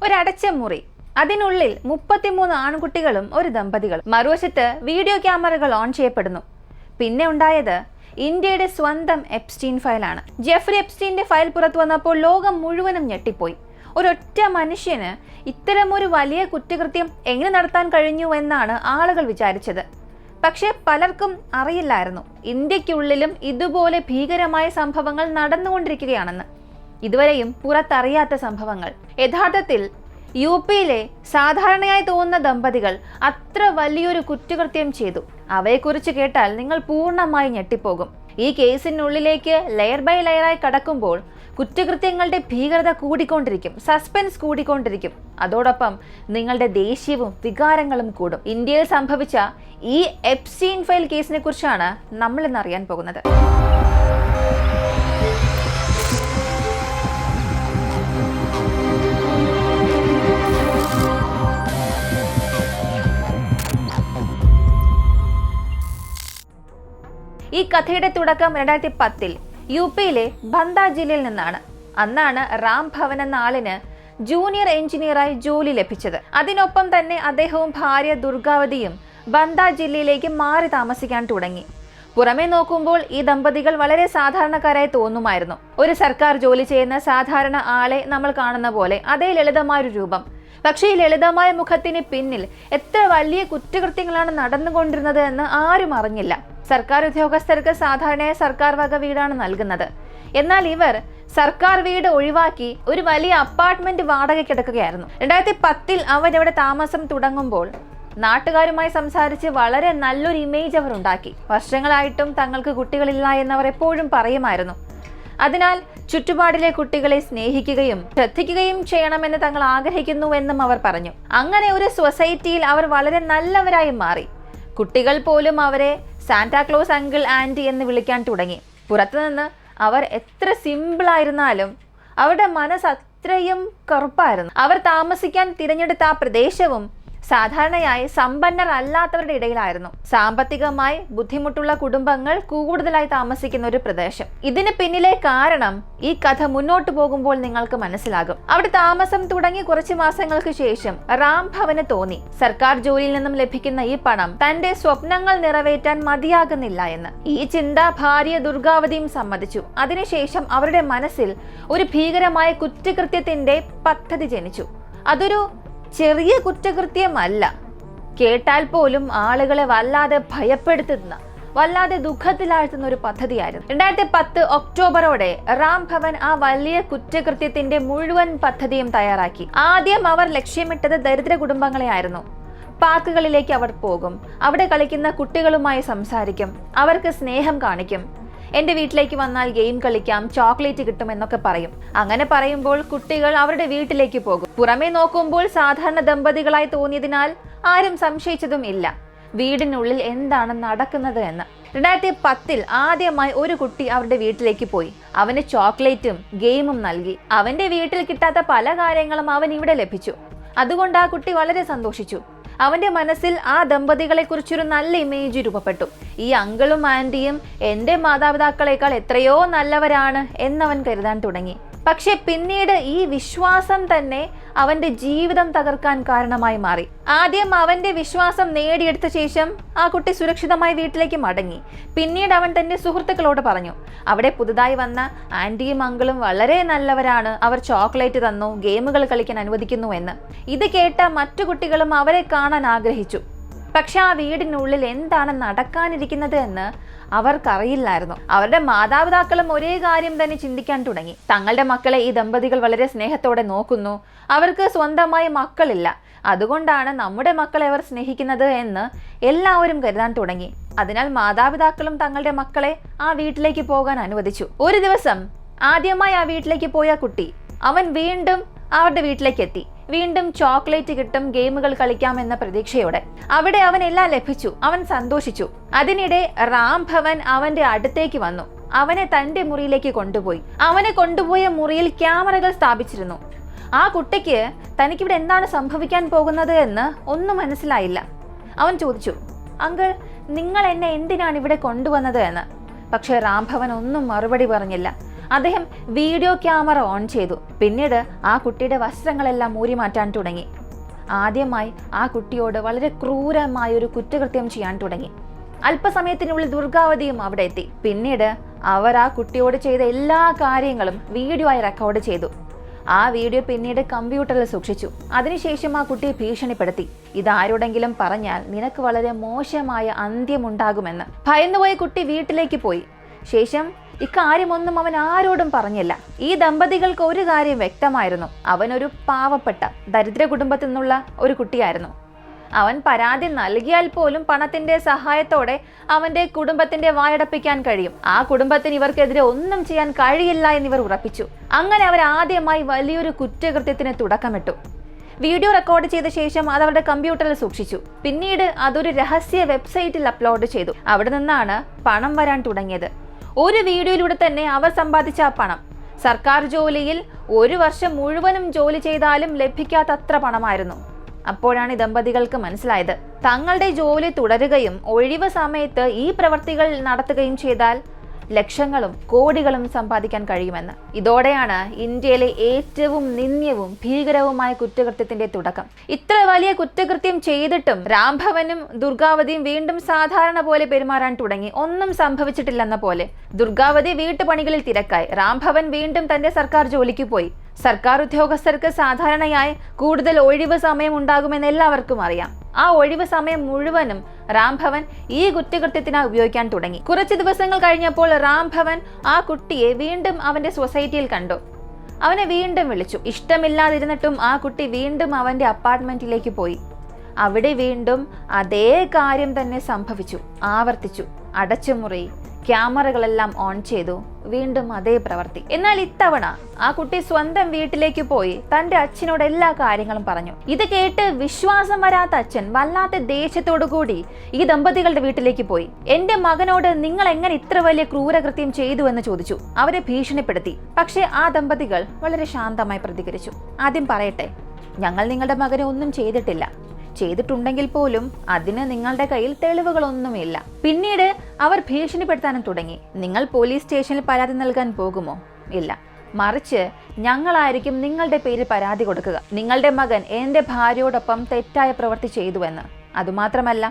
ഒരടച്ച മുറി, അതിനുള്ളിൽ 33 ആൺകുട്ടികളും ഒരു ദമ്പതികളും. മറുവശത്ത് വീഡിയോ ക്യാമറകൾ ഓൺ ചെയ്യപ്പെടുന്നു. പിന്നെ ഉണ്ടായത് ഇന്ത്യയുടെ സ്വന്തം എപ്സ്റ്റീൻ ഫയലാണ്. ജെഫ്രി എപ്സ്റ്റീന്റെ ഫയൽ പുറത്തു വന്നപ്പോൾ ലോകം മുഴുവനും ഞെട്ടിപ്പോയി. ഒരൊറ്റ മനുഷ്യന് ഇത്തരമൊരു വലിയ കുറ്റകൃത്യം എങ്ങനെ നടത്താൻ കഴിഞ്ഞു എന്നാണ് ആളുകൾ വിചാരിച്ചത്. പക്ഷേ പലർക്കും അറിയില്ലായിരുന്നു ഇന്ത്യക്കുള്ളിലും ഇതുപോലെ ഭീകരമായ സംഭവങ്ങൾ നടന്നുകൊണ്ടിരിക്കുകയാണെന്ന്. ഇതുവരെയും പുറത്തറിയാത്ത സംഭവങ്ങൾ. യഥാർത്ഥത്തിൽ യുപിയിലെ സാധാരണയായി തോന്നുന്ന ദമ്പതികൾ അത്ര വലിയൊരു കുറ്റകൃത്യം ചെയ്തു. അവയെക്കുറിച്ച് കേട്ടാൽ നിങ്ങൾ പൂർണ്ണമായി ഞെട്ടിപ്പോകും. ഈ കേസിനുള്ളിലേക്ക് ലെയർ ബൈ ലെയറായി കടക്കുമ്പോൾ കുറ്റകൃത്യങ്ങളുടെ ഭീകരത കൂടിക്കൊണ്ടിരിക്കും, സസ്പെൻസ് കൂടിക്കൊണ്ടിരിക്കും. അതോടൊപ്പം നിങ്ങളുടെ ദേഷ്യവും വികാരങ്ങളും കൂടും. ഇന്ത്യയിൽ സംഭവിച്ച ഈ എപ്സ്റ്റീൻ ഫയൽ കേസിനെ കുറിച്ചാണ് നമ്മൾ ഇന്ന് അറിയാൻ പോകുന്നത്. ഈ കഥയുടെ തുടക്കം 2010 യുപിയിലെ ബന്ദ ജില്ലയിൽ നിന്നാണ്. അന്നാണ് റാം ഭവൻ എന്ന ആളിന് ജൂനിയർ എഞ്ചിനീയറായി ജോലി ലഭിച്ചത്. അതിനൊപ്പം തന്നെ അദ്ദേഹവും ഭാര്യ ദുർഗാവതിയും ബന്ദ ജില്ലയിലേക്ക് മാറി താമസിക്കാൻ തുടങ്ങി. പുറമെ നോക്കുമ്പോൾ ഈ ദമ്പതികൾ വളരെ സാധാരണക്കാരായി തോന്നുമായിരുന്നു. ഒരു സർക്കാർ ജോലി ചെയ്യുന്ന സാധാരണ ആളെ നമ്മൾ കാണുന്ന പോലെ അതേ ലളിതമായൊരു രൂപം. പക്ഷേ ഈ ലളിതമായ മുഖത്തിന് പിന്നിൽ എത്ര വലിയ കുറ്റകൃത്യങ്ങളാണ് നടന്നുകൊണ്ടിരുന്നത് എന്ന് ആരും അറിഞ്ഞില്ല. സർക്കാർ ഉദ്യോഗസ്ഥർക്ക് സാധാരണയായി സർക്കാർ വക വീടാണ് നൽകുന്നത്. എന്നാൽ ഇവർ സർക്കാർ വീട് ഒഴിവാക്കി ഒരു വലിയ അപ്പാർട്ട്മെന്റ് വാടകയ്ക്കെടുക്കുകയായിരുന്നു. 2010 അവരവിടെ താമസം തുടങ്ങുമ്പോൾ നാട്ടുകാരുമായി സംസാരിച്ച് വളരെ നല്ലൊരു ഇമേജ് അവർ ഉണ്ടാക്കി. വർഷങ്ങളായിട്ടും തങ്ങൾക്ക് കുട്ടികളില്ല എന്നവർ എപ്പോഴും പറയുമായിരുന്നു. അതിനാൽ ചുറ്റുപാടിലെ കുട്ടികളെ സ്നേഹിക്കുകയും ശ്രദ്ധിക്കുകയും ചെയ്യണമെന്ന് തങ്ങൾ ആഗ്രഹിക്കുന്നുവെന്നും അവർ പറഞ്ഞു. അങ്ങനെ ഒരു സൊസൈറ്റിയിൽ അവർ വളരെ നല്ലവരായി മാറി. കുട്ടികൾ പോലും അവരെ സാന്റാക്ലോസ് അങ്കിൾ ആന്റി എന്ന് വിളിക്കാൻ തുടങ്ങി. പുറത്തുനിന്ന് അവർ എത്ര സിമ്പിൾ ആയിരുന്നാലും അവരുടെ മനസ്സ് അത്രയും കറുപ്പായിരുന്നു. അവർ താമസിക്കാൻ തിരഞ്ഞെടുത്ത ആ പ്രദേശവും സാധാരണയായി സമ്പന്നർ അല്ലാത്തവരുടെ ഇടയിലായിരുന്നു. സാമ്പത്തികമായി ബുദ്ധിമുട്ടുള്ള കുടുംബങ്ങൾ കൂടുതലായി താമസിക്കുന്ന ഒരു പ്രദേശം. ഇതിന് പിന്നിലെ കാരണം ഈ കഥ മുന്നോട്ട് പോകുമ്പോൾ നിങ്ങൾക്ക് മനസ്സിലാകും. അവിടെ താമസം തുടങ്ങി കുറച്ച് മാസങ്ങൾക്ക് ശേഷം റാം ഭവന് തോന്നി സർക്കാർ ജോലിയിൽ നിന്നും ലഭിക്കുന്ന ഈ പണം തന്റെ സ്വപ്നങ്ങൾ നിറവേറ്റാൻ മതിയാകുന്നില്ല എന്ന്. ഈ ചിന്ത ഭാര്യ ദുർഗാവതിയും സമ്മതിച്ചു. അതിനുശേഷം അവരുടെ മനസ്സിൽ ഒരു ഭീകരമായ കുറ്റകൃത്യത്തിന്റെ പദ്ധതി ജനിച്ചു. അതൊരു ചെറിയ കുറ്റകൃത്യമല്ല. കേട്ടാൽ പോലും ആളുകളെ വല്ലാതെ ഭയപ്പെടുത്തുന്ന, വല്ലാതെ ദുഃഖത്തിലാഴ്ത്തുന്ന ഒരു പദ്ധതിയായിരുന്നു. 2010 ഒക്ടോബറോടെ റാം ഭവൻ ആ വലിയ കുറ്റകൃത്യത്തിന്റെ മുഴുവൻ പദ്ധതിയും തയ്യാറാക്കി. ആദ്യം അവർ ലക്ഷ്യമിട്ടത് ദരിദ്ര കുടുംബങ്ങളെ ആയിരുന്നു. പാർക്കുകളിലേക്ക് അവർ പോകും, അവിടെ കളിക്കുന്ന കുട്ടികളുമായി സംസാരിക്കും, അവർക്ക് സ്നേഹം കാണിക്കും. എന്റെ വീട്ടിലേക്ക് വന്നാൽ ഗെയിം കളിക്കാം, ചോക്ലേറ്റ് കിട്ടും എന്നൊക്കെ പറയും. അങ്ങനെ പറയുമ്പോൾ കുട്ടികൾ അവരുടെ വീട്ടിലേക്ക് പോകും. പുറമേ നോക്കുമ്പോൾ സാധാരണ ദമ്പതികളായി തോന്നിയതിനാൽ ആരും സംശയിച്ചതും ഇല്ല വീടിനുള്ളിൽ എന്താണ് നടക്കുന്നത് എന്ന്. 2010 ആദ്യമായി ഒരു കുട്ടി അവരുടെ വീട്ടിലേക്ക് പോയി. അവന് ചോക്ലേറ്റും ഗെയിമും നൽകി. അവന്റെ വീട്ടിൽ കിട്ടാത്ത പല കാര്യങ്ങളും അവൻ ഇവിടെ ലഭിച്ചു. അതുകൊണ്ട് ആ കുട്ടി വളരെ സന്തോഷിച്ചു. അവന്റെ മനസ്സിൽ ആ ദമ്പതികളെ കുറിച്ചൊരു നല്ല ഇമേജ് രൂപപ്പെട്ടു. ഈ അങ്കിളും ആന്റിയും എന്റെ മാതാപിതാക്കളെക്കാൾ എത്രയോ നല്ലവരാണ് എന്നവൻ കരുതാൻ തുടങ്ങി. പക്ഷെ പിന്നീട് ഈ വിശ്വാസം തന്നെ അവന്റെ ജീവിതം തകർക്കാൻ കാരണമായി മാറി. ആദ്യം അവന്റെ വിശ്വാസം നേടിയെടുത്ത ശേഷം ആ കുട്ടി സുരക്ഷിതമായി വീട്ടിലേക്ക് മടങ്ങി. പിന്നീട് അവൻ തന്റെ സുഹൃത്തുക്കളോട് പറഞ്ഞു അവിടെ പുതുതായി വന്ന ആന്റിയും അങ്കിളും വളരെ നല്ലവരാണ്, അവർ ചോക്ലേറ്റ് തന്നു, ഗെയിമുകൾ കളിക്കാൻ അനുവദിക്കുന്നു എന്ന്. ഇത് കേട്ട മറ്റു കുട്ടികളും അവരെ കാണാൻ ആഗ്രഹിച്ചു. പക്ഷെ ആ വീടിനുള്ളിൽ എന്താണ് നടക്കാനിരിക്കുന്നത് എന്ന് അവർക്കറിയില്ലായിരുന്നു. അവരുടെ മാതാപിതാക്കളും ഒരേ കാര്യം തന്നെ ചിന്തിക്കാൻ തുടങ്ങി. തങ്ങളുടെ മക്കളെ ഈ ദമ്പതികൾ വളരെ സ്നേഹത്തോടെ നോക്കുന്നു, അവർക്ക് സ്വന്തമായി മക്കളില്ല, അതുകൊണ്ടാണ് നമ്മുടെ മക്കളെ അവർ സ്നേഹിക്കുന്നത് എന്ന് എല്ലാവരും കരുതാൻ തുടങ്ങി. അതിനാൽ മാതാപിതാക്കളും തങ്ങളുടെ മക്കളെ ആ വീട്ടിലേക്ക് പോകാൻ അനുവദിച്ചു. ഒരു ദിവസം ആദ്യമായി ആ വീട്ടിലേക്ക് പോയ കുട്ടി അവൻ വീണ്ടും അവരുടെ വീട്ടിലേക്ക് എത്തി. വീണ്ടും ചോക്ലേറ്റ് കിട്ടും, ഗെയിമുകൾ കളിക്കാം എന്ന പ്രതീക്ഷയോടെ. അവിടെ അവൻ എല്ലാം ലഭിച്ചു. അവൻ സന്തോഷിച്ചു. അതിനിടെ റാം ഭവൻ അവന്റെ അടുത്തേക്ക് വന്നു. അവനെ തന്റെ മുറിയിലേക്ക് കൊണ്ടുപോയി. അവനെ കൊണ്ടുപോയ മുറിയിൽ ക്യാമറകൾ സ്ഥാപിച്ചിരുന്നു. ആ കുട്ടിക്ക് തനിക്കിവിടെ എന്താണ് സംഭവിക്കാൻ പോകുന്നത് എന്ന് ഒന്നും മനസ്സിലായില്ല. അവൻ ചോദിച്ചു, അങ്കിൾ, നിങ്ങൾ എന്നെ എന്തിനാണ് ഇവിടെ കൊണ്ടുവന്നത് എന്ന്. പക്ഷെ റാം ഭവൻ ഒന്നും മറുപടി പറഞ്ഞില്ല. അദ്ദേഹം വീഡിയോ ക്യാമറ ഓൺ ചെയ്തു. പിന്നീട് ആ കുട്ടിയുടെ വസ്ത്രങ്ങളെല്ലാം ഊരി മാറ്റാൻ തുടങ്ങി. ആദ്യമായി ആ കുട്ടിയോട് വളരെ ക്രൂരമായൊരു കുറ്റകൃത്യം ചെയ്യാൻ തുടങ്ങി. അല്പസമയത്തിനുള്ളിൽ ദുർഗാവതിയും അവിടെ എത്തി. പിന്നീട് അവർ ആ കുട്ടിയോട് ചെയ്ത എല്ലാ കാര്യങ്ങളും വീഡിയോ ആയി റെക്കോർഡ് ചെയ്തു. ആ വീഡിയോ പിന്നീട് കമ്പ്യൂട്ടറിൽ സൂക്ഷിച്ചു. അതിനുശേഷം ആ കുട്ടിയെ ഭീഷണിപ്പെടുത്തി, ഇതാരോടെങ്കിലും പറഞ്ഞാൽ നിനക്ക് വളരെ മോശമായ അന്ത്യമുണ്ടാകുമെന്ന്. ഭയന്നുപോയ കുട്ടി വീട്ടിലേക്ക് പോയി. ശേഷം ഇക്കാര്യമൊന്നും അവൻ ആരോടും പറഞ്ഞില്ല. ഈ ദമ്പതികൾക്ക് ഒരു കാര്യം വ്യക്തമായിരുന്നു, അവനൊരു പാവപ്പെട്ട ദരിദ്ര കുടുംബത്തിൽ നിന്നുള്ള ഒരു കുട്ടിയായിരുന്നു. അവൻ പരാതി നൽകിയാൽ പോലും പണത്തിന്റെ സഹായത്തോടെ അവന്റെ കുടുംബത്തിന്റെ വായടപ്പിക്കാൻ കഴിയും. ആ കുടുംബത്തിന് ഇവർക്കെതിരെ ഒന്നും ചെയ്യാൻ കഴിയില്ല എന്നിവർ ഉറപ്പിച്ചു. അങ്ങനെ അവർ ആദ്യമായി വലിയൊരു കുറ്റകൃത്യത്തിന് തുടക്കമിട്ടു. വീഡിയോ റെക്കോർഡ് ചെയ്ത ശേഷം അത് അവരുടെ കമ്പ്യൂട്ടറിൽ സൂക്ഷിച്ചു. പിന്നീട് അതൊരു രഹസ്യ വെബ്സൈറ്റിൽ അപ്ലോഡ് ചെയ്തു. അവിടെ നിന്നാണ് പണം വരാൻ തുടങ്ങിയത്. ഒരു വീഡിയോയിലൂടെ തന്നെ അവർ സമ്പാദിച്ച ആ പണം സർക്കാർ ജോലിയിൽ 1 വർഷം മുഴുവനും ജോലി ചെയ്താലും ലഭിക്കാത്തത്ര പണമായിരുന്നു. അപ്പോഴാണ് ഈ ദമ്പതികൾക്ക് മനസ്സിലായത്, തങ്ങളുടെ ജോലി തുടരുകയും ഒഴിവ് സമയത്ത് ഈ പ്രവർത്തികൾ നടത്തുകയും ചെയ്താൽ ലക്ഷങ്ങളും കോടികളും സമ്പാദിക്കാൻ കഴിയുമെന്ന്. ഇതോടെയാണ് ഇന്ത്യയിലെ ഏറ്റവും നിന്ദ്യവും ഭീകരവുമായ കുറ്റകൃത്യത്തിന്റെ തുടക്കം. ഇത്ര വലിയ കുറ്റകൃത്യം ചെയ്തിട്ടും രാംഭവനും ദുർഗാവതിയും വീണ്ടും സാധാരണ പോലെ പെരുമാറാൻ തുടങ്ങി. ഒന്നും സംഭവിച്ചിട്ടില്ലെന്ന പോലെ. ദുർഗാവതി വീട്ടുപണികളിൽ തിരക്കായി. രാംഭവൻ വീണ്ടും തന്റെ സർക്കാർ ജോലിക്ക് പോയി. സർക്കാർ ഉദ്യോഗസ്ഥർക്ക് സാധാരണയായി കൂടുതൽ ഒഴിവ് സമയം ഉണ്ടാകുമെന്ന് എല്ലാവർക്കും അറിയാം. ആ ഒഴിവ് സമയം മുഴുവനും രാംഭവൻ ഈ കുറ്റകൃത്യത്തിനായി ഉപയോഗിക്കാൻ തുടങ്ങി. കുറച്ച് ദിവസങ്ങൾ കഴിഞ്ഞപ്പോൾ രാംഭവൻ ആ കുട്ടിയെ വീണ്ടും അവന്റെ സൊസൈറ്റിയിൽ കണ്ടു. അവനെ വീണ്ടും വിളിച്ചു. ഇഷ്ടമില്ലാതിരുന്നിട്ടും ആ കുട്ടി വീണ്ടും അവന്റെ അപ്പാർട്ട്മെന്റിലേക്ക് പോയി. അവിടെ വീണ്ടും അതേ കാര്യം തന്നെ സംഭവിച്ചു, ആവർത്തിച്ചു. അടച്ചുമുറി, ക്യാമറകളെല്ലാം ഓൺ ചെയ്തു. വീണ്ടും അതേ പ്രവൃത്തി. എന്നാൽ ഇത്തവണ ആ കുട്ടി സ്വന്തം വീട്ടിലേക്ക് പോയി തന്റെ അച്ഛനോട് എല്ലാ കാര്യങ്ങളും പറഞ്ഞു. ഇത് കേട്ട് വിശ്വാസം വരാത്ത അച്ഛൻ വല്ലാത്ത ദേഷ്യത്തോടു കൂടി ഈ ദമ്പതികളുടെ വീട്ടിലേക്ക് പോയി. എന്റെ മകനോട് നിങ്ങൾ എങ്ങനെ ഇത്ര വലിയ ക്രൂരകൃത്യം ചെയ്തു എന്ന് ചോദിച്ചു. അവരെ ഭീഷണിപ്പെടുത്തി. പക്ഷേ ആ ദമ്പതികൾ വളരെ ശാന്തമായി പ്രതികരിച്ചു. ആദ്യം പറയട്ടെ, ഞങ്ങൾ നിങ്ങളുടെ മകനെ ഒന്നും ചെയ്തിട്ടില്ല. ചെയ്തിട്ടുണ്ടെങ്കിൽ പോലും അതിന് നിങ്ങളുടെ കയ്യിൽ തെളിവുകളൊന്നുമില്ല. പിന്നീട് അവർ ഭീഷണിപ്പെടുത്താനും തുടങ്ങി. നിങ്ങൾ പോലീസ് സ്റ്റേഷനിൽ പരാതി നൽകാൻ പോകുമോ? ഇല്ല, മറിച്ച് ഞങ്ങളായിരിക്കും നിങ്ങളുടെ പേരിൽ പരാതി കൊടുക്കുക. നിങ്ങളുടെ മകൻ എന്റെ ഭാര്യയോടൊപ്പം തെറ്റായ പ്രവൃത്തി ചെയ്തുവെന്ന്. അതുമാത്രമല്ല,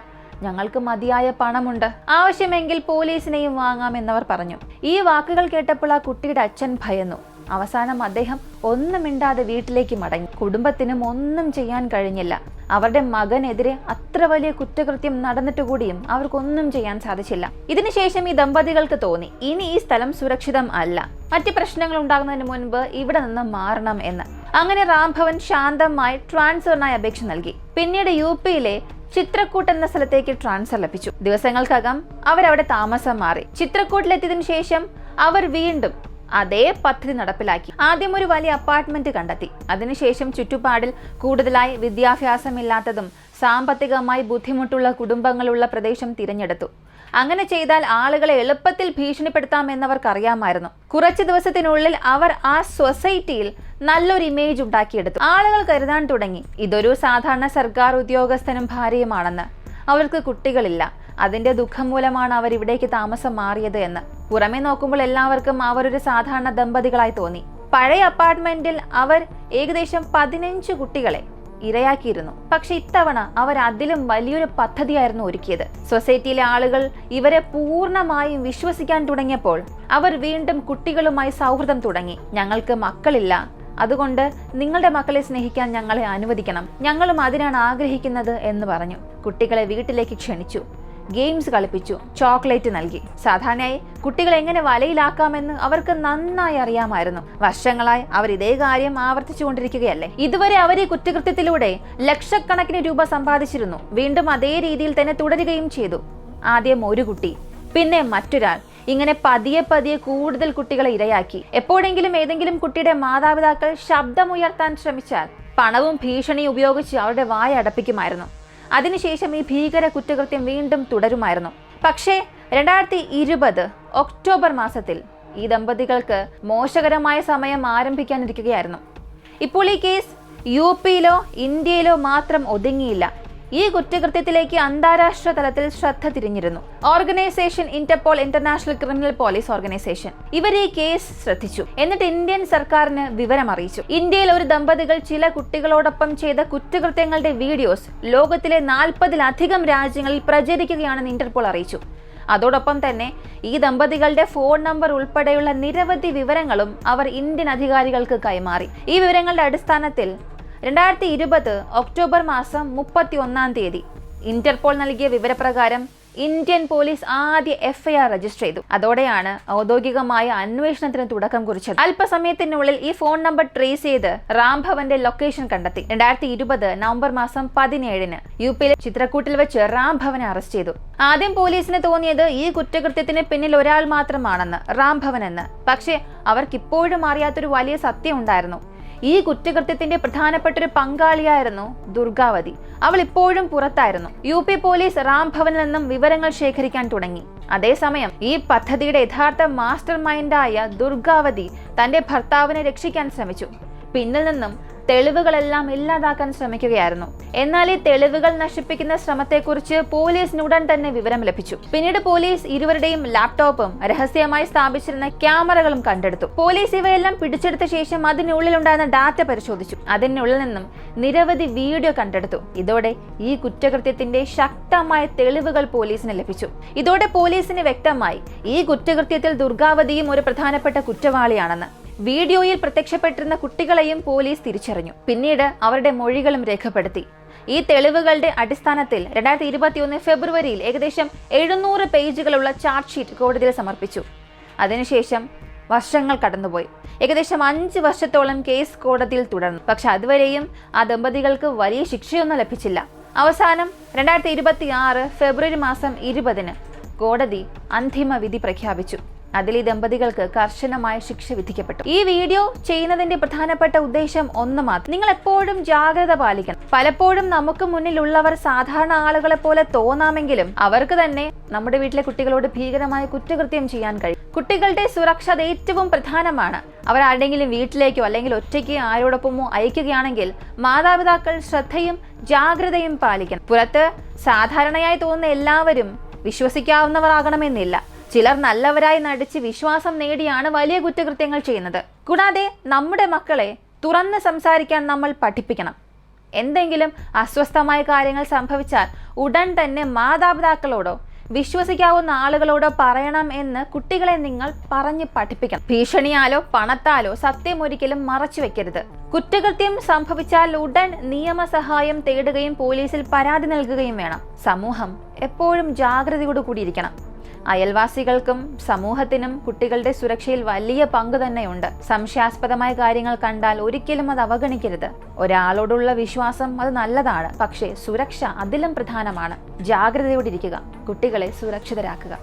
ഞങ്ങൾക്ക് മതിയായ പണമുണ്ട്, ആവശ്യമെങ്കിൽ പോലീസിനെയും വാങ്ങാമെന്നവർ പറഞ്ഞു. ഈ വാക്കുകൾ കേട്ടപ്പോൾ ആ കുട്ടിയുടെ അച്ഛൻ ഭയന്നു. അവസാനം അദ്ദേഹം ഒന്നും മിണ്ടാതെ വീട്ടിലേക്ക് മടങ്ങി. കുടുംബത്തിനും ഒന്നും ചെയ്യാൻ കഴിഞ്ഞില്ല. അവരുടെ മകനെതിരെ അത്ര വലിയ കുറ്റകൃത്യം നടന്നിട്ട് കൂടിയും അവർക്കൊന്നും ചെയ്യാൻ സാധിച്ചില്ല. ഇതിനുശേഷം ഈ ദമ്പതികൾക്ക് തോന്നി, ഇനി ഈ സ്ഥലം സുരക്ഷിതം അല്ല, മറ്റ് പ്രശ്നങ്ങൾ ഉണ്ടാകുന്നതിന് മുൻപ് ഇവിടെ നിന്ന് മാറണം എന്ന്. അങ്ങനെ രാംഭവൻ ശാന്തമായി ട്രാൻസ്ഫറിനായി അപേക്ഷ നൽകി. പിന്നീട് UP-യിലെ ചിത്രക്കൂട്ട് എന്ന സ്ഥലത്തേക്ക് ട്രാൻസ്ഫർ ലഭിച്ചു. ദിവസങ്ങൾക്കകം അവരവിടെ താമസം മാറി. ചിത്രക്കൂട്ടിലെത്തിയതിനു ശേഷം അവർ വീണ്ടും അതേ പദ്ധതി നടപ്പിലാക്കി. ആദ്യം ഒരു വലിയ അപ്പാർട്ട്മെന്റ് കണ്ടെത്തി. അതിനുശേഷം ചുറ്റുപാടിൽ കൂടുതലായി വിദ്യാഭ്യാസമില്ലാത്തതും സാമ്പത്തികമായി ബുദ്ധിമുട്ടുള്ള കുടുംബങ്ങളുള്ള പ്രദേശം തിരഞ്ഞെടുത്തു. അങ്ങനെ ചെയ്താൽ ആളുകളെ എളുപ്പത്തിൽ ഭീഷണിപ്പെടുത്താമെന്നവർക്കറിയാമായിരുന്നു. കുറച്ച് ദിവസത്തിനുള്ളിൽ അവർ ആ സൊസൈറ്റിയിൽ നല്ലൊരു ഇമേജ് ഉണ്ടാക്കിയെടുത്തു. ആളുകൾ കരുതാൻ തുടങ്ങി, ഇതൊരു സാധാരണ സർക്കാർ ഉദ്യോഗസ്ഥനും ഭാര്യയുമാണെന്ന്. അവർക്ക് കുട്ടികളില്ല, അതിന്റെ ദുഃഖം മൂലമാണ് അവർ ഇവിടേക്ക് താമസം മാറിയത് എന്ന്. പുറമെ നോക്കുമ്പോൾ എല്ലാവർക്കും അവരൊരു സാധാരണ ദമ്പതികളായി തോന്നി. പഴയ അപ്പാർട്ട്മെന്റിൽ അവർ ഏകദേശം 15 കുട്ടികളെ ഇരയാക്കിയിരുന്നു. പക്ഷെ ഇത്തവണ അവർ അതിലും വലിയൊരു പദ്ധതിയായിരുന്നു ഒരുക്കിയത്. സൊസൈറ്റിയിലെ ആളുകൾ ഇവരെ പൂർണ്ണമായും വിശ്വസിക്കാൻ തുടങ്ങിയപ്പോൾ അവർ വീണ്ടും കുട്ടികളുമായി സൗഹൃദം തുടങ്ങി. ഞങ്ങൾക്ക് മക്കളില്ല, അതുകൊണ്ട് നിങ്ങളുടെ മക്കളെ സ്നേഹിക്കാൻ ഞങ്ങളെ അനുവദിക്കണം, ഞങ്ങളും അതിനാണ് ആഗ്രഹിക്കുന്നത് എന്ന് പറഞ്ഞു. കുട്ടികളെ വീട്ടിലേക്ക് ക്ഷണിച്ചു. ഗെയിംസ് കളിപ്പിച്ചു, ചോക്ലേറ്റ് നൽകി. സാധാരണയായി കുട്ടികളെ എങ്ങനെ വലയിലാക്കാമെന്ന് അവർക്ക് നന്നായി അറിയാമായിരുന്നു. വർഷങ്ങളായി അവർ ഇതേ കാര്യം ആവർത്തിച്ചുകൊണ്ടിരിക്കുകയല്ലേ. ഇതുവരെ അവർ ഈ കുറ്റകൃത്യത്തിലൂടെ ലക്ഷക്കണക്കിന് രൂപ സമ്പാദിച്ചിരുന്നു. വീണ്ടും അതേ രീതിയിൽ തന്നെ തുടരുകയും ചെയ്തു. ആദ്യം ഒരു കുട്ടി, പിന്നെ മറ്റൊരാൾ, ഇങ്ങനെ പതിയെ പതിയെ കൂടുതൽ കുട്ടികളെ ഇരയാക്കി. എപ്പോഴെങ്കിലും ഏതെങ്കിലും കുട്ടിയുടെ മാതാപിതാക്കൾ ശബ്ദമുയർത്താൻ ശ്രമിച്ചാൽ പണവും ഭീഷണിയും ഉപയോഗിച്ച് അവരുടെ വായ അടപ്പിക്കുമായിരുന്നു. അതിനുശേഷം ഈ ഭീകര കുറ്റകൃത്യം വീണ്ടും തുടരുമായിരുന്നു. പക്ഷേ 2020 ഒക്ടോബർ മാസത്തിൽ ഈ ദമ്പതികൾക്ക് മോശകരമായ സമയം ആരംഭിക്കാനിരിക്കുകയായിരുന്നു. ഇപ്പോൾ ഈ കേസ് UP-യിലോ ഇന്ത്യയിലോ മാത്രം ഒതുങ്ങിയില്ല. ഈ കുറ്റകൃത്യത്തിലേക്ക് അന്താരാഷ്ട്ര തലത്തിൽ ശ്രദ്ധ തിരിഞ്ഞിരുന്നു. Organisation Interpol, international criminal police organisation, ഇവർ ഈ കേസ് ശ്രദ്ധിച്ചു. എന്നിട്ട് ഇന്ത്യൻ സർക്കാരിന് വിവരം അറിയിച്ചു. ഇന്ത്യയിൽ ഒരു ദമ്പതികൾ ചില കുട്ടികളോടൊപ്പം ചെയ്ത കുറ്റകൃത്യങ്ങളുടെ വീഡിയോസ് ലോകത്തിലെ 40-ലധികം രാജ്യങ്ങളിൽ പ്രചരിക്കുകയാണെന്ന് ഇന്റർപോൾ അറിയിച്ചു. അതോടൊപ്പം തന്നെ ഈ ദമ്പതികളുടെ ഫോൺ നമ്പർ ഉൾപ്പെടെയുള്ള നിരവധി വിവരങ്ങളും അവർ ഇന്ത്യൻ അധികാരികൾക്ക് കൈമാറി. ഈ വിവരങ്ങളുടെ അടിസ്ഥാനത്തിൽ 2020 ഒക്ടോബർ മാസം 31 ഇന്റർപോൾ നൽകിയ വിവരപ്രകാരം ഇന്ത്യൻ പോലീസ് ആദ്യ FIR രജിസ്റ്റർ ചെയ്തു. അതോടെയാണ് ഔദ്യോഗികമായ അന്വേഷണത്തിന് തുടക്കം കുറിച്ചത്. അല്പസമയത്തിനുള്ളിൽ ഈ ഫോൺ നമ്പർ ട്രേസ് ചെയ്ത് രാംഭവന്റെ ലൊക്കേഷൻ കണ്ടെത്തി. 2020 നവംബർ മാസം 17 UPയിലെ ചിത്രക്കൂട്ടിൽ വെച്ച് രാംഭവനെ അറസ്റ്റ് ചെയ്തു. ആദ്യം പോലീസിന് തോന്നിയത് ഈ കുറ്റകൃത്യത്തിന് പിന്നിൽ ഒരാൾ മാത്രമാണെന്ന്, രാംഭവൻ എന്ന്. പക്ഷേ അവർക്കിപ്പോഴും അറിയാത്തൊരു വലിയ സത്യം ഉണ്ടായിരുന്നു. ഈ കുറ്റകൃത്യത്തിന്റെ പ്രധാനപ്പെട്ട ഒരു പങ്കാളിയായിരുന്നു ദുർഗാവതി. അവൾ ഇപ്പോഴും പുറത്തായിരുന്നു. UP പോലീസ് രാംഭവനിൽ നിന്നും വിവരങ്ങൾ ശേഖരിക്കാൻ തുടങ്ങി. അതേസമയം ഈ പദ്ധതിയുടെ യഥാർത്ഥ മാസ്റ്റർ മൈൻഡായ ദുർഗാവതി തന്റെ ഭർത്താവിനെ രക്ഷിക്കാൻ ശ്രമിച്ചു. പിന്നിൽ നിന്നും തെളിവുകളെല്ലാം ഇല്ലാതാക്കാൻ ശ്രമിക്കുകയായിരുന്നു. എന്നാൽ ഈ തെളിവുകൾ നശിപ്പിക്കുന്ന ശ്രമത്തെക്കുറിച്ച് പോലീസിന് ഉടൻ തന്നെ വിവരം ലഭിച്ചു. പിന്നീട് പോലീസ് ഇരുവരുടെയും ലാപ്ടോപ്പും രഹസ്യമായി സ്ഥാപിച്ചിരുന്ന ക്യാമറകളും കണ്ടെടുത്തു. പോലീസ് ഇവയെല്ലാം പിടിച്ചെടുത്ത ശേഷം അതിനുള്ളിലുണ്ടായിരുന്ന ഡാറ്റ പരിശോധിച്ചു. അതിനുള്ളിൽ നിന്നും നിരവധി വീഡിയോ കണ്ടെടുത്തു. ഇതോടെ ഈ കുറ്റകൃത്യത്തിന്റെ ശക്തമായ തെളിവുകൾ പോലീസിന് ലഭിച്ചു. ഇതോടെ പോലീസിന് വ്യക്തമായി ഈ കുറ്റകൃത്യത്തിൽ ദുർഗാവതിയും ഒരു പ്രധാനപ്പെട്ട കുറ്റവാളിയാണെന്ന്. വീഡിയോയിൽ പ്രത്യക്ഷപ്പെട്ടിരുന്ന കുട്ടികളെയും പോലീസ് തിരിച്ചറിഞ്ഞു. പിന്നീട് അവരുടെ മൊഴികളും രേഖപ്പെടുത്തി. ഈ തെളിവുകളുടെ അടിസ്ഥാനത്തിൽ 2021 ഫെബ്രുവരിയിൽ ഏകദേശം 700 പേജുകളുള്ള ചാർജ് ഷീറ്റ് കോടതിയിൽ സമർപ്പിച്ചു. അതിനുശേഷം വർഷങ്ങൾ കടന്നുപോയി. ഏകദേശം 5 വർഷത്തോളം കേസ് കോടതിയിൽ തുടർന്നു. പക്ഷെ അതുവരെയും ആ ദമ്പതികൾക്ക് വലിയ ശിക്ഷയൊന്നും ലഭിച്ചില്ല. അവസാനം 2026 ഫെബ്രുവരി മാസം 20 കോടതി അന്തിമ വിധി പ്രഖ്യാപിച്ചു. അതിൽ ഈ ദമ്പതികൾക്ക് കർശനമായ ശിക്ഷ വിധിക്കപ്പെട്ടു. ഈ വീഡിയോ ചെയ്യുന്നതിന്റെ പ്രധാനപ്പെട്ട ഉദ്ദേശം ഒന്ന് മാത്രം: നിങ്ങൾ എപ്പോഴും ജാഗ്രത പാലിക്കണം. പലപ്പോഴും നമുക്ക് മുന്നിലുള്ളവർ സാധാരണ ആളുകളെ പോലെ തോന്നാമെങ്കിലും അവർക്ക് തന്നെ നമ്മുടെ വീട്ടിലെ കുട്ടികളോട് ഭീകരമായ കുറ്റകൃത്യം ചെയ്യാൻ കഴിയും. കുട്ടികളുടെ സുരക്ഷ അത് ഏറ്റവും പ്രധാനമാണ്. അവർ ആരുടെങ്കിലും വീട്ടിലേക്കോ അല്ലെങ്കിൽ ഒറ്റയ്ക്ക് ആരോടൊപ്പമോ അയക്കുകയാണെങ്കിൽ മാതാപിതാക്കൾ ശ്രദ്ധയും ജാഗ്രതയും പാലിക്കണം. പുറത്ത് സാധാരണയായി തോന്നുന്ന എല്ലാവരും വിശ്വസിക്കാവുന്നവരാകണമെന്നില്ല. ചിലർ നല്ലവരായി നടിച്ച് വിശ്വാസം നേടിയാണ് വലിയ കുറ്റകൃത്യങ്ങൾ ചെയ്യുന്നത്. കൂടാതെ നമ്മുടെ മക്കളെ തുറന്ന് സംസാരിക്കാൻ നമ്മൾ പഠിപ്പിക്കണം. എന്തെങ്കിലും അസ്വസ്ഥമായ കാര്യങ്ങൾ സംഭവിച്ചാൽ ഉടൻ തന്നെ മാതാപിതാക്കളോടോ വിശ്വസിക്കാവുന്ന ആളുകളോടോ പറയണം എന്ന് കുട്ടികളെ നിങ്ങൾ പറഞ്ഞ് പഠിപ്പിക്കണം. ഭീഷണിയാലോ പണത്താലോ സത്യം ഒരിക്കലും മറച്ചു വെക്കരുത്. കുറ്റകൃത്യം സംഭവിച്ചാൽ ഉടൻ നിയമസഹായം തേടുകയും പോലീസിൽ പരാതി നൽകുകയും വേണം. സമൂഹം എപ്പോഴും ജാഗ്രതയോടു കൂടിയിരിക്കണം. അയൽവാസികൾക്കും സമൂഹത്തിനും കുട്ടികളുടെ സുരക്ഷയിൽ വലിയ പങ്ക് തന്നെയുണ്ട്. സംശയാസ്പദമായ കാര്യങ്ങൾ കണ്ടാൽ ഒരിക്കലും അത് അവഗണിക്കരുത്. ഒരാളോടുള്ള വിശ്വാസം അത് നല്ലതാണ്, പക്ഷേ സുരക്ഷ അതിലും പ്രധാനമാണ്. ജാഗ്രതയോടിരിക്കുക, കുട്ടികളെ സുരക്ഷിതരാക്കുക.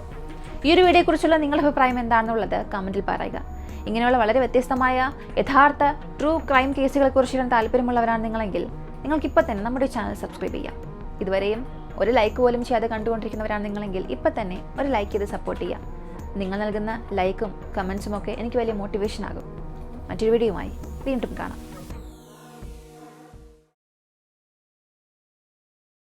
ഈ ഒരു വീഡിയോയെ കുറിച്ചുള്ള നിങ്ങളുടെ അഭിപ്രായം എന്താണെന്നുള്ളത് കമന്റിൽ പറയുക. ഇങ്ങനെയുള്ള വളരെ വ്യത്യസ്തമായ യഥാർത്ഥ ട്രൂ ക്രൈം കേസുകളെ കുറിച്ച് താല്പര്യമുള്ളവരാണ് നിങ്ങളെങ്കിൽ നിങ്ങൾക്കിപ്പോൾ തന്നെ നമ്മുടെ ചാനൽ സബ്സ്ക്രൈബ് ചെയ്യാം. ഇതുവരെയും ഒരു ലൈക്ക് പോലും ചെയ്യാതെ കണ്ടുകൊണ്ടിരിക്കുന്നവരാണ് നിങ്ങളെങ്കിൽ ഇപ്പം തന്നെ ഒരു ലൈക്ക് ചെയ്ത് സപ്പോർട്ട് ചെയ്യാം. നിങ്ങൾ നൽകുന്ന ലൈക്കും കമൻസും ഒക്കെ എനിക്ക് വലിയ മോട്ടിവേഷൻ ആകും. മറ്റൊരു വീഡിയോയുമായി വീണ്ടും കാണാം.